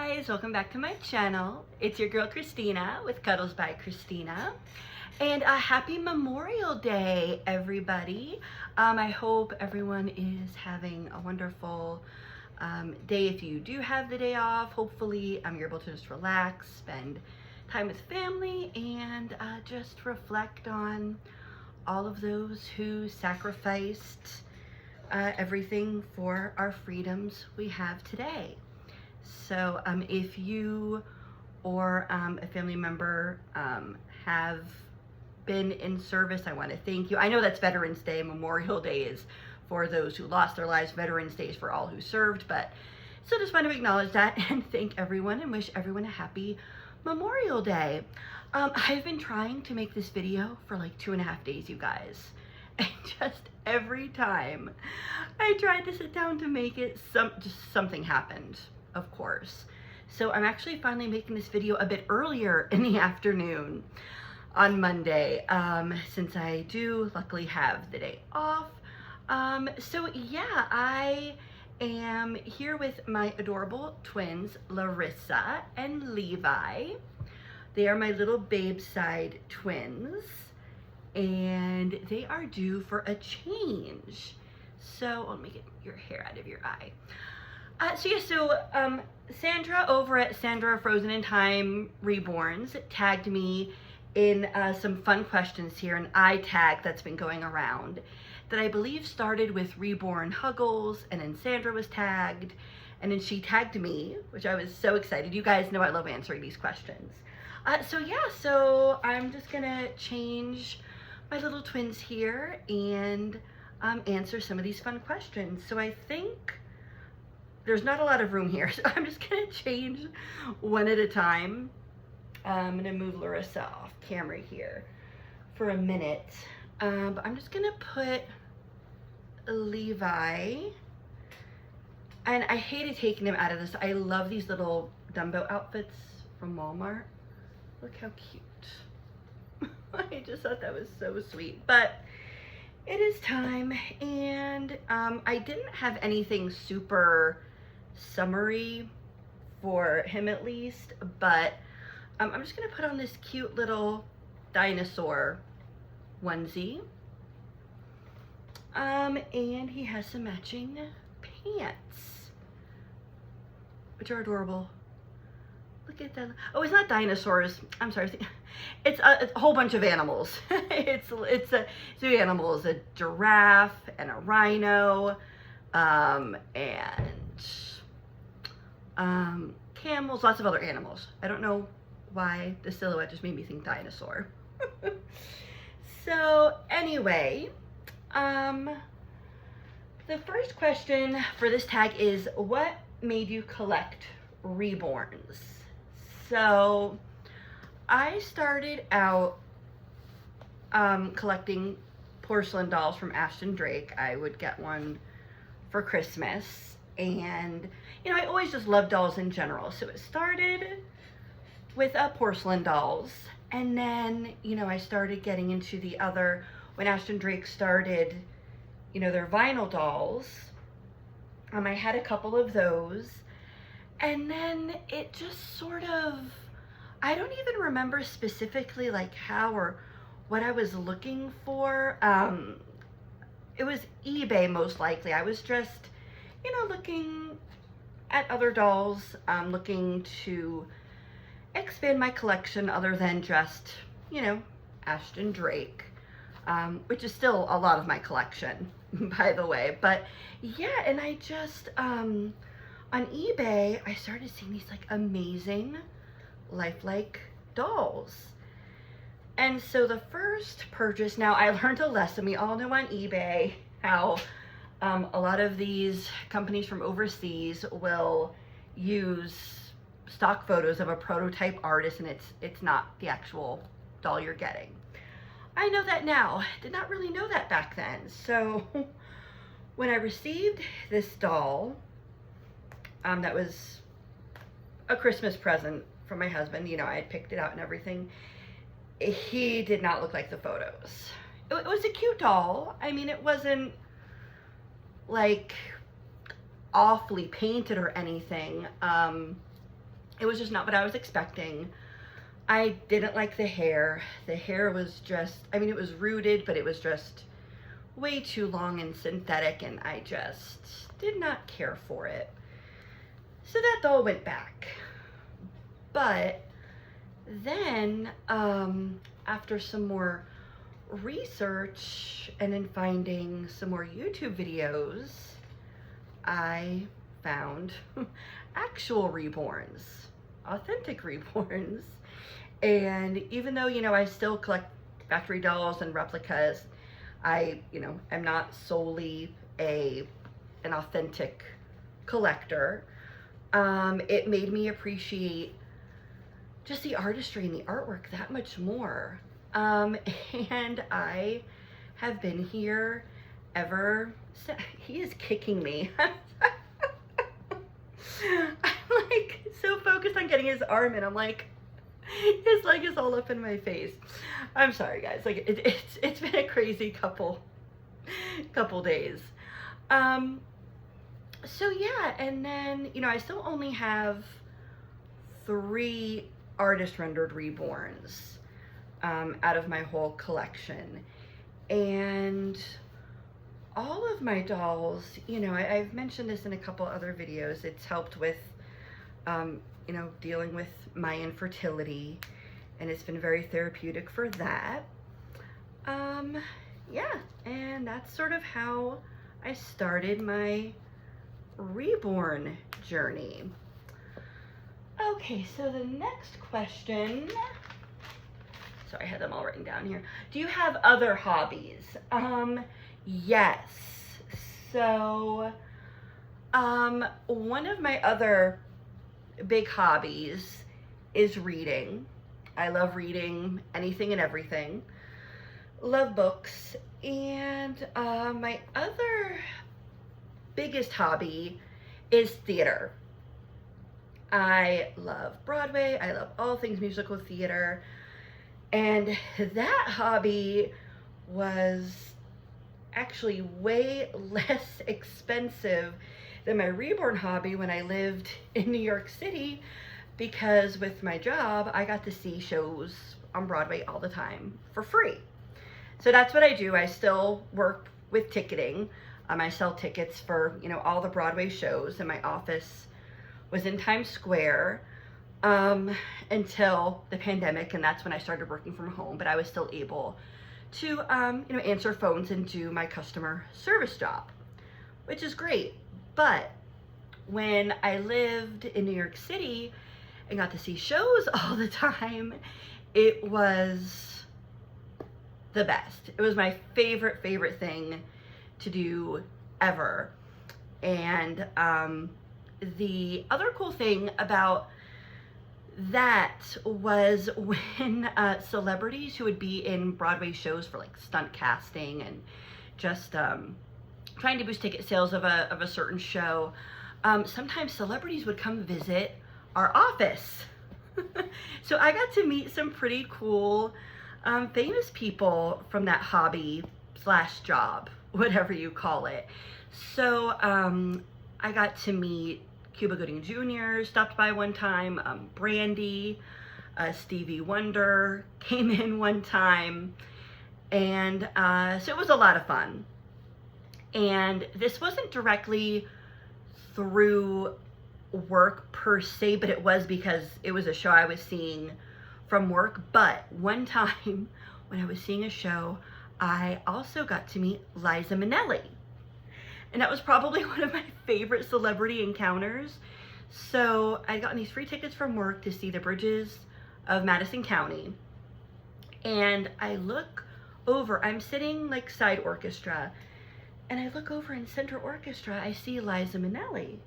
guys, welcome back to my channel. It's your girl Christina with Cuddles by Christina, and a happy Memorial Day, everybody. I hope everyone is having a wonderful day. If you do have the day off, hopefully you're able to just relax, spend time with family, and just reflect on all of those who sacrificed everything for our freedoms we have today. So if you or a family member have been in service, I want to thank you. I know that's Veterans Day. Memorial Day is for those who lost their lives. Veterans Day is for all who served. But so just want to acknowledge that and thank everyone and wish everyone a happy Memorial Day. I've been trying to make this video for like 2.5 days, you guys. And just every time I tried to sit down to make it, just something happened, of course. So I'm actually finally making this video a bit earlier in the afternoon on Monday, since I do luckily have the day off. So yeah, I am here with my adorable twins, Larissa and Levi. They are my little babe side twins, and they are due for a change. Let me get your hair out of your eye. Sandra over at Sandra Frozen in Time Reborns tagged me in some fun questions here, an eye tag that's been going around that I believe started with Reborn Huggles, and then Sandra was tagged, and then she tagged me, which I was so excited. You guys know I love answering these questions. So I'm just gonna change my little twins here and answer some of these fun questions. So I think there's not a lot of room here, so I'm just gonna change one at a time. I'm gonna move Larissa off camera here for a minute, but I'm just gonna put Levi, and I hated taking him out of this. I love these little Dumbo outfits from Walmart. Look how cute. I just thought that was so sweet, but it is time, and I didn't have anything super summery for him, at least, but I'm just gonna put on this cute little dinosaur onesie, and he has some matching pants, which are adorable. Look at that. Oh, it's not dinosaurs. I'm sorry. It's a whole bunch of animals. it's two animals, a giraffe and a rhino, and camels, lots of other animals. I don't know why the silhouette just made me think dinosaur. So anyway, the first question for this tag is, what made you collect reborns? So I started out collecting porcelain dolls from Ashton Drake. I would get one for Christmas, and you know, I always just loved dolls in general. So it started with porcelain dolls, and then, you know, I started getting into the other, when Ashton Drake started, you know, their vinyl dolls. I had a couple of those, and then it just sort of, I don't even remember specifically like how or what I was looking for. It was eBay most likely. I was just, you know, looking at other dolls, looking to expand my collection other than just, you know, Ashton Drake, which is still a lot of my collection, by the way. But yeah, and I just, on eBay, I started seeing these like amazing lifelike dolls. And so the first purchase, now I learned a lesson. We all know on eBay how a lot of these companies from overseas will use stock photos of a prototype artist, and it's not the actual doll you're getting. I know that now. Did not really know that back then. So when I received this doll, that was a Christmas present from my husband. You know, I had picked it out and everything. He did not look like the photos. It was a cute doll. I mean, it wasn't like awfully painted or anything. It was just not what I was expecting. I didn't like the hair. The hair was just, I mean, it was rooted, but it was just way too long and synthetic, and I just did not care for it. So that doll went back. But then, after some more research and in finding some more YouTube videos, I found actual reborns, authentic reborns. And even though, you know, I still collect factory dolls and replicas, I, you know, am not solely an authentic collector. It made me appreciate just the artistry and the artwork that much more. And I have been here ever since. He is kicking me. I'm like so focused on getting his arm in. I'm like, his leg is all up in my face. I'm sorry, guys. Like it's been a crazy couple days. So yeah, and then, you know, I still only have 3 artist rendered reborns out of my whole collection. And all of my dolls, you know, I've mentioned this in a couple other videos. It's helped with, you know, dealing with my infertility, and it's been very therapeutic for that. Yeah, and that's sort of how I started my reborn journey. Okay, so the next question, so I had them all written down here. Do you have other hobbies? Yes. So, one of my other big hobbies is reading. I love reading anything and everything. Love books. And my other biggest hobby is theater. I love Broadway. I love all things musical theater. And that hobby was actually way less expensive than my reborn hobby when I lived in New York City, because with my job, I got to see shows on Broadway all the time for free. So that's what I do. I still work with ticketing. I sell tickets for, you know, all the Broadway shows, and my office was in Times Square until the pandemic, and that's when I started working from home, but I was still able to, you know, answer phones and do my customer service job, which is great. But when I lived in New York City and got to see shows all the time, it was the best. It was my favorite thing to do ever. And the other cool thing about that was when celebrities who would be in Broadway shows for like stunt casting and just trying to boost ticket sales of a certain show, sometimes celebrities would come visit our office. So I got to meet some pretty cool famous people from that hobby / job, whatever you call it. So I got to meet Cuba Gooding Jr. stopped by one time, Brandy, Stevie Wonder came in one time, and so it was a lot of fun. And this wasn't directly through work per se, but it was because it was a show I was seeing from work. But one time when I was seeing a show, I also got to meet Liza Minnelli. And that was probably one of my favorite celebrity encounters. So I'd gotten these free tickets from work to see the bridges of Madison County. And I look over, I'm sitting like side orchestra, and I look over in center orchestra, I see Liza Minnelli,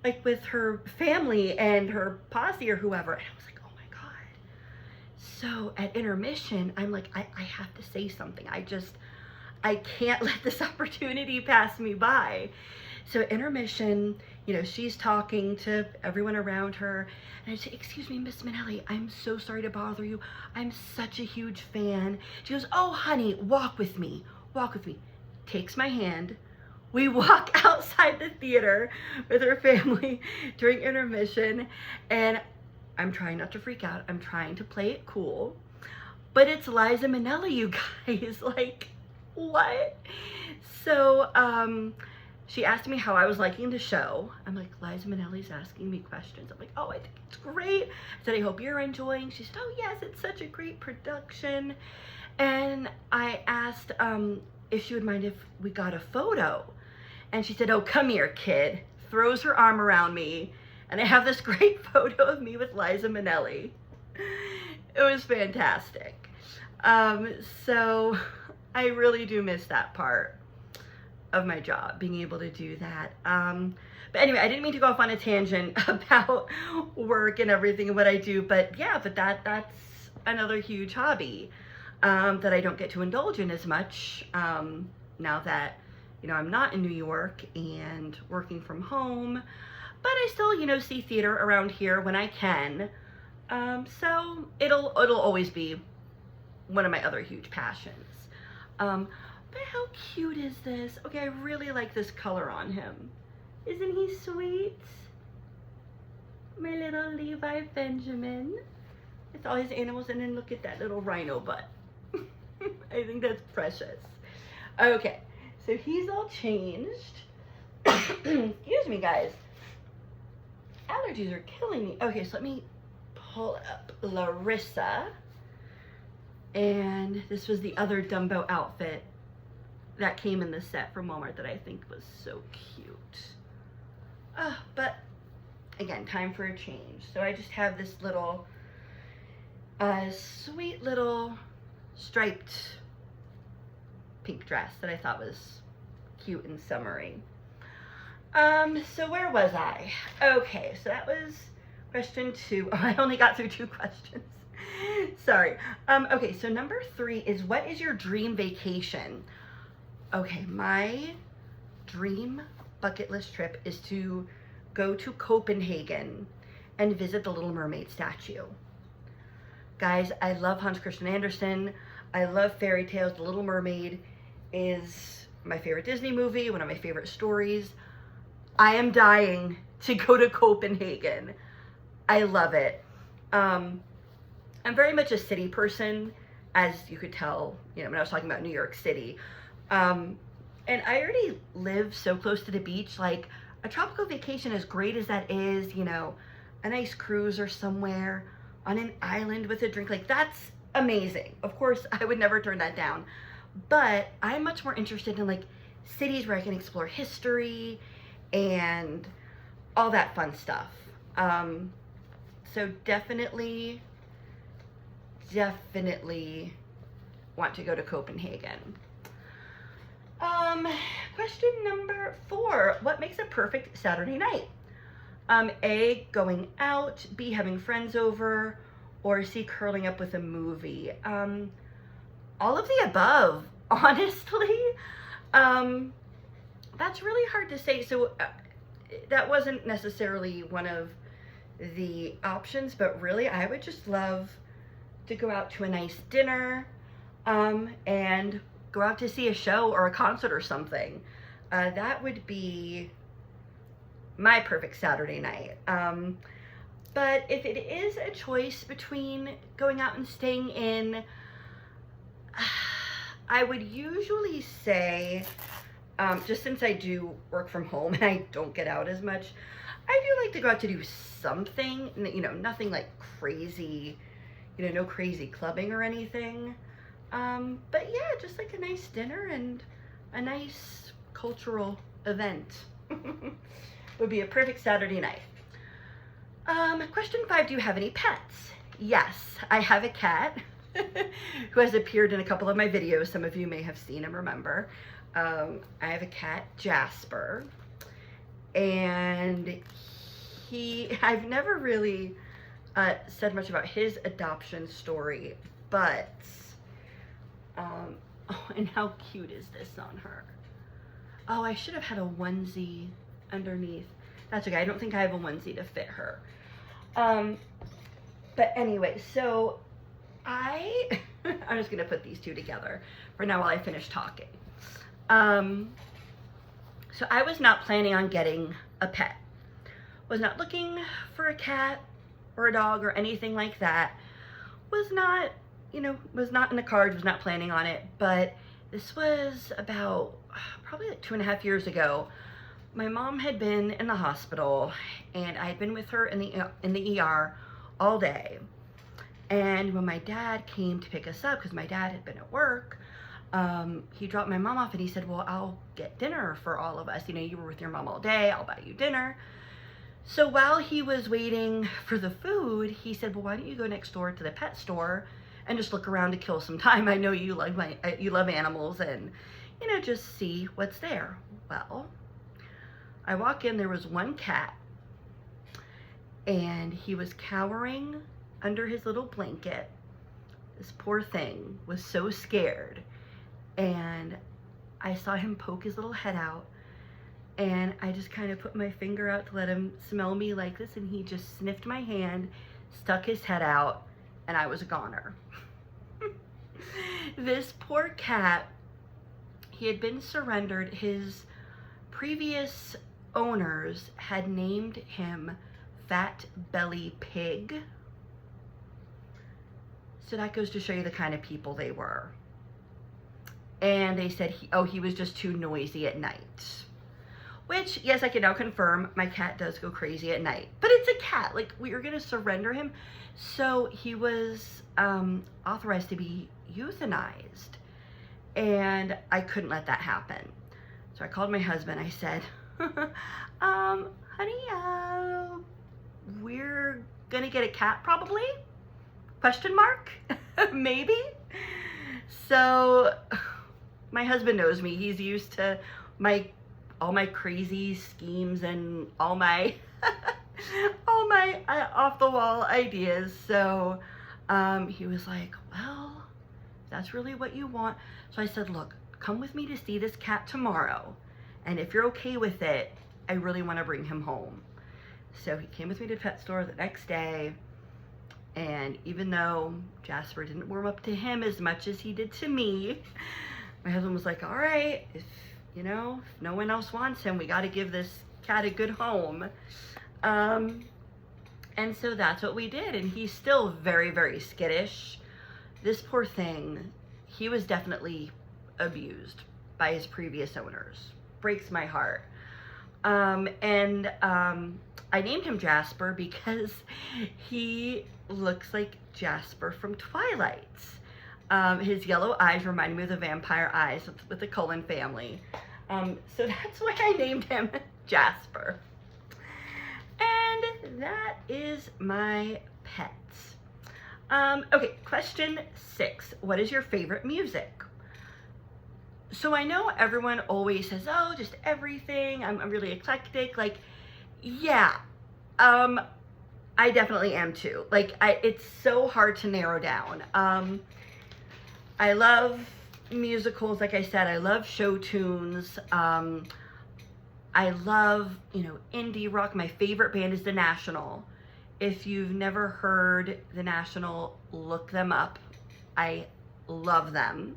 like with her family and her posse or whoever. And I was like, oh my God. So at intermission, I'm like, I have to say something. I can't let this opportunity pass me by. So intermission, you know, she's talking to everyone around her, and I say, excuse me, Miss Minnelli, I'm so sorry to bother you. I'm such a huge fan. She goes, oh, honey, walk with me. Walk with me. Takes my hand, we walk outside the theater with her family during intermission, and I'm trying not to freak out. I'm trying to play it cool. But it's Liza Minnelli, you guys. Like, what? So, she asked me how I was liking the show. I'm like, Liza Minnelli's asking me questions. I'm like, oh, I think it's great. I said, I hope you're enjoying. She said, oh, yes, it's such a great production. And I asked if she would mind if we got a photo. And she said, oh, come here, kid. Throws her arm around me. And I have this great photo of me with Liza Minnelli. It was fantastic. So I really do miss that part of my job, being able to do that. But anyway, I didn't mean to go off on a tangent about work and everything and what I do, but yeah, but that's another huge hobby that I don't get to indulge in as much now that, you know, I'm not in New York and working from home, but I still, you know, see theater around here when I can. So it'll always be one of my other huge passions. But how cute is this? Okay, I really like this color on him. Isn't he sweet? My little Levi Benjamin. It's all his animals, and then look at that little rhino butt. I think that's precious. Okay, so he's all changed. Excuse me, guys. Allergies are killing me. Okay, so let me pull up Larissa. And this was the other Dumbo outfit that came in the set from Walmart that I think was so cute. But again, time for a change. So I just have this little sweet little striped pink dress that I thought was cute and summery. So where was I? Okay, so that was question 2. Oh, I only got through 2 questions. Sorry. Okay, so number 3 is, what is your dream vacation? Okay, my dream bucket list trip is to go to Copenhagen and visit the Little Mermaid statue. Guys, I love Hans Christian Andersen. I love fairy tales. The Little Mermaid is my favorite Disney movie, one of my favorite stories. I am dying to go to Copenhagen. I love it. I'm very much a city person, as you could tell, you know, when I was talking about New York City. And I already live so close to the beach. Like, a tropical vacation, as great as that is, you know, a nice cruise or somewhere on an island with a drink, like, that's amazing. Of course, I would never turn that down. But I'm much more interested in, like, cities where I can explore history and all that fun stuff. So definitely want to go to Copenhagen. Question number 4, what makes a perfect Saturday night? A, going out, B, having friends over, or C, curling up with a movie. All of the above, honestly. That's really hard to say. So that wasn't necessarily one of the options, but really I would just love to go out to a nice dinner and go out to see a show or a concert or something. That would be my perfect Saturday night. But if it is a choice between going out and staying in, I would usually say, just since I do work from home and I don't get out as much, I do like to go out to do something, you know, nothing like crazy, you know, no crazy clubbing or anything. But yeah, just like a nice dinner and a nice cultural event would be a perfect Saturday night. Question 5, do you have any pets? Yes, I have a cat who has appeared in a couple of my videos. Some of you may have seen and remember. I have a cat, Jasper, and I've never really said much about his adoption story, but, oh, and how cute is this on her? Oh, I should have had a onesie underneath. That's okay, I don't think I have a onesie to fit her. But anyway, so I'm just gonna put these two together for now while I finish talking. So I was not planning on getting a pet. Was not looking for a cat or a dog or anything like that. Was not, was not in the cards, was not planning on it. But this was about probably like 2.5 years ago. My mom had been in the hospital, and I had been with her in the ER all day. And when my dad came to pick us up, because my dad had been at work, he dropped my mom off and he said, well, I'll get dinner for all of us. You were with your mom all day, I'll buy you dinner. So while he was waiting for the food, he said, well, why don't you go next door to the pet store and just look around to kill some time? I know you love animals, and, just see what's there. Well, I walk in, there was one cat, and he was cowering under his little blanket. This poor thing was so scared, and I saw him poke his little head out, and I just kind of put my finger out to let him smell me like this, and he just sniffed my hand, stuck his head out, and I was a goner. This poor cat, he had been surrendered. His previous owners had named him Fat Belly Pig. So that goes to show you the kind of people they were. And they said, he was just too noisy at night. Which, yes, I can now confirm, my cat does go crazy at night. But it's a cat. Like, we were going to surrender him. So he was authorized to be euthanized. And I couldn't let that happen. So I called my husband. I said, honey, we're going to get a cat probably? Question mark? Maybe? So my husband knows me. He's used to all my crazy schemes and all my off the wall ideas. So he was like, well, if that's really what you want. So I said, look, come with me to see this cat tomorrow. And if you're okay with it, I really want to bring him home. So he came with me to the pet store the next day. And even though Jasper didn't warm up to him as much as he did to me, my husband was like, all right, if no one else wants him, we got to give this cat a good home. And so that's what we did. And he's still very, very skittish. This poor thing, he was definitely abused by his previous owners. Breaks my heart. I named him Jasper because he looks like Jasper from Twilight. His yellow eyes remind me of the vampire eyes with the Cullen family. So that's why I named him Jasper. And that is my pet. Okay, question 6. What is your favorite music? So I know everyone always says, oh, just everything. I'm really eclectic. Like, yeah, I definitely am too. Like, it's so hard to narrow down. I love musicals, like I said. I love show tunes. I love, indie rock. My favorite band is The National. If you've never heard The National, look them up. I love them.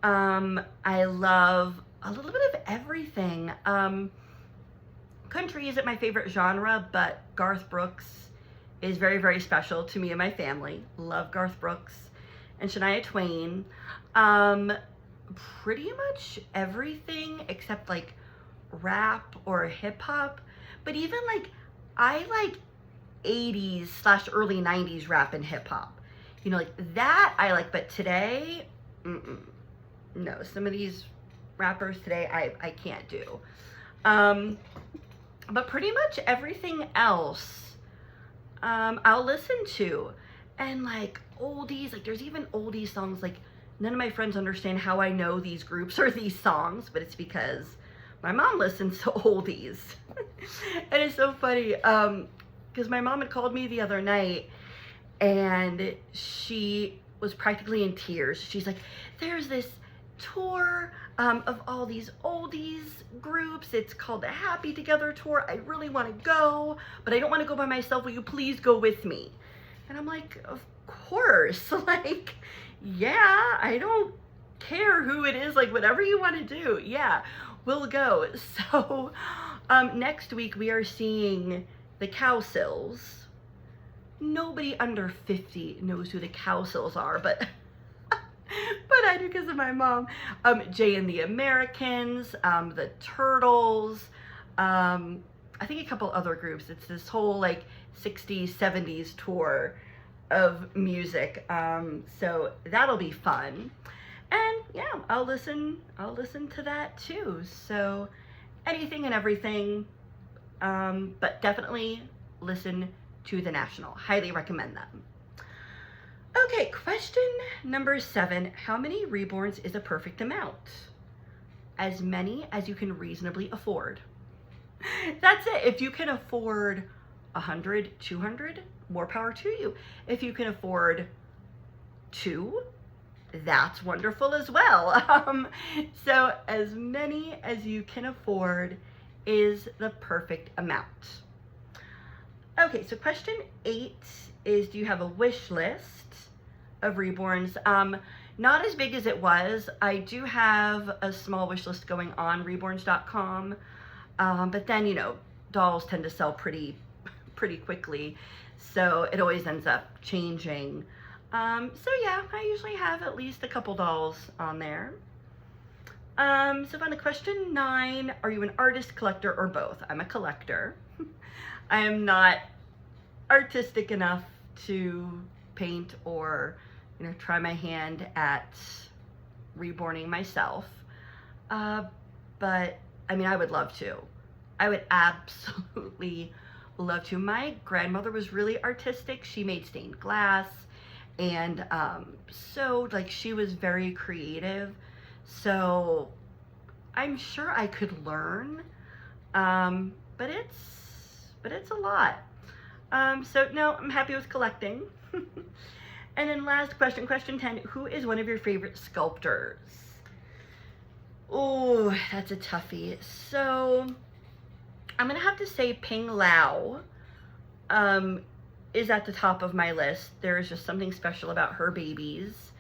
I love a little bit of everything. Country isn't my favorite genre, but Garth Brooks is very, very special to me and my family. Love Garth Brooks and Shania Twain. Pretty much everything except like rap or hip hop. But even like, I like 80s/early 90s rap and hip hop. Like that I like, but today, no, some of these rappers today I can't do. But pretty much everything else I'll listen to. And like oldies, like there's even oldies songs, like none of my friends understand how I know these groups or these songs, but it's because my mom listens to oldies. And it's so funny, because my mom had called me the other night and she was practically in tears. She's like, there's this tour of all these oldies groups. It's called the Happy Together Tour. I really want to go, but I don't want to go by myself. Will you please go with me? And I'm like, of course. Like, yeah, I don't care who it is. Like, whatever you want to do. Yeah, we'll go. So next week we are seeing the Cowsills. Nobody under 50 knows who the Cowsills are, but I do because of my mom. Jay and the Americans, the Turtles, I think a couple other groups. It's this whole like 60s, 70s tour of music. So that'll be fun. And yeah, I'll listen to that too. So anything and everything, but definitely listen to the National. Highly recommend them. Okay, question number 7. How many reborns is a perfect amount? As many as you can reasonably afford. That's it. If you can afford 100, 200, more power to you. If you can afford 2, that's wonderful as well. So as many as you can afford is the perfect amount. Okay, so question 8 is, do you have a wish list of reborns? Not as big as it was. I do have a small wish list going on reborns.com, but then, you know, dolls tend to sell pretty quickly, so it always ends up changing. So yeah, I usually have at least a couple dolls on there. So on to question 9, are you an artist, collector, or both? I'm a collector. I am not artistic enough to paint or, you know, try my hand at reborning myself. But I mean, I would love to. I would absolutely love to. My grandmother was really artistic. She made stained glass, and so like she was very creative. So I'm sure I could learn, but it's a lot. So no, I'm happy with collecting. And then last question, question 10, who is one of your favorite sculptors? Oh, that's a toughie. So I'm gonna have to say Ping Lau is at the top of my list. There is just something special about her babies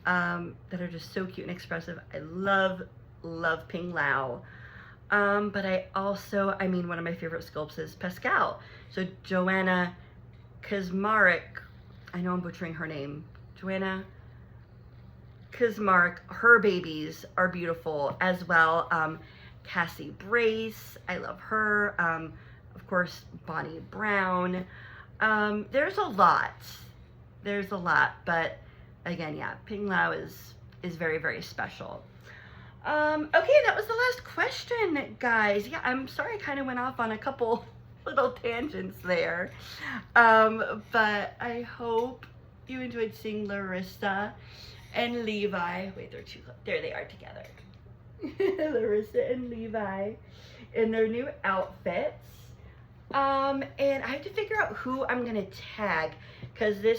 that are just so cute and expressive. I love Ping Lau. But I mean, one of my favorite sculpts is Pascal. So Joanna Kaczmarek, I know I'm butchering her name. Joanna Kaczmarek, her babies are beautiful as well. Cassie Brace, I love her. Of course, Bonnie Brown. There's a lot, but again, yeah, Ping Lau is very, very special. Okay, that was the last question, guys. Yeah, I'm sorry I kind of went off on a couple little tangents there. But I hope you enjoyed seeing Larissa and Levi. Wait, there they are together. Larissa and Levi in their new outfits. And I have to figure out who I'm gonna tag, because the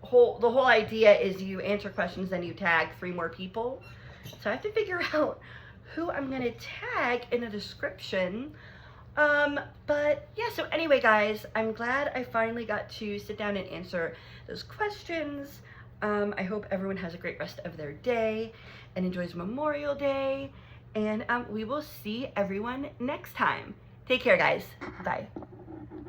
whole idea is you answer questions, then you tag 3 more people. So I have to figure out who I'm gonna tag in the description. But yeah, so anyway, guys, I'm glad I finally got to sit down and answer those questions. I hope everyone has a great rest of their day and enjoys Memorial Day. And we will see everyone next time. Take care, guys. Bye.